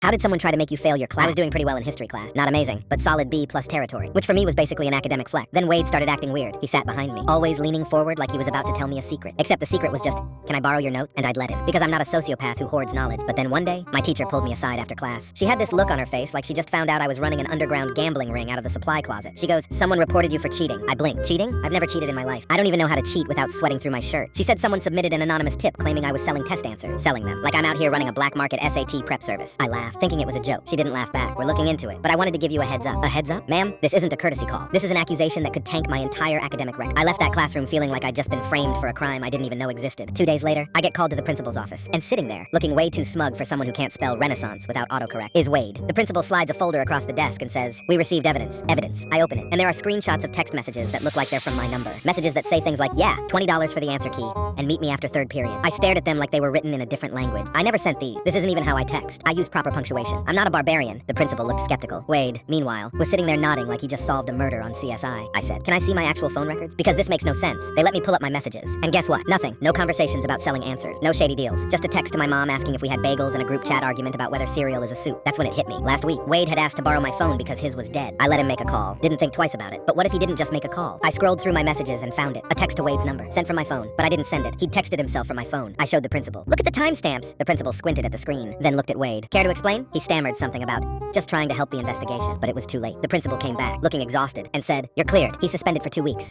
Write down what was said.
How did someone try to make you fail your class? I was doing pretty well in history class. Not amazing, but solid B plus territory, which for me was basically an academic flex. Then Wade started acting weird. He sat behind me, always leaning forward like he was about to tell me a secret. Except the secret was just, can I borrow your notes? And I'd let him, because I'm not a sociopath who hoards knowledge. But then one day, my teacher pulled me aside after class. She had this look on her face like she just found out I was running an underground gambling ring out of the supply closet. She goes, someone reported you for cheating. I blinked. Cheating? I've never cheated in my life. I don't even know how to cheat without sweating through my shirt. She said someone submitted an anonymous tip claiming I was selling test answers. Selling them. Like I'm out here running a black market SAT prep service. I laughed, thinking it was a joke. She didn't laugh back. We're looking into it. But I wanted to give you a heads up. A heads up? Ma'am, this isn't a courtesy call. This is an accusation that could tank my entire academic record. I left that classroom feeling like I'd just been framed for a crime I didn't even know existed. 2 days later, I get called to the principal's office. And sitting there, looking way too smug for someone who can't spell Renaissance without autocorrect, is Wade. The principal slides a folder across the desk and says, we received evidence. Evidence. I open it. And there are screenshots of text messages that look like they're from my number. Messages that say things like, yeah, $20 for the answer key, and meet me after third period. I stared at them like they were written in a different language. I never sent these. This isn't even how I text. I use proper punctuation. I'm not a barbarian. The principal looked skeptical. Wade, meanwhile, was sitting there nodding like he just solved a murder on CSI. I said, can I see my actual phone records? Because this makes no sense. They let me pull up my messages. And guess what? Nothing. No conversations about selling answers. No shady deals. Just a text to my mom asking if we had bagels and a group chat argument about whether cereal is a soup. That's when it hit me. Last week, Wade had asked to borrow my phone because his was dead. I let him make a call. Didn't think twice about it. But what if he didn't just make a call? I scrolled through my messages and found it. A text to Wade's number. Sent from my phone. But I didn't send it. He'd texted himself from my phone. I showed the principal. Look at the timestamps. The principal squinted at the screen, then looked at Wade. Care to explain? He stammered something about just trying to help the investigation, but it was too late. The principal came back, looking exhausted, and said, you're cleared. He's suspended for 2 weeks.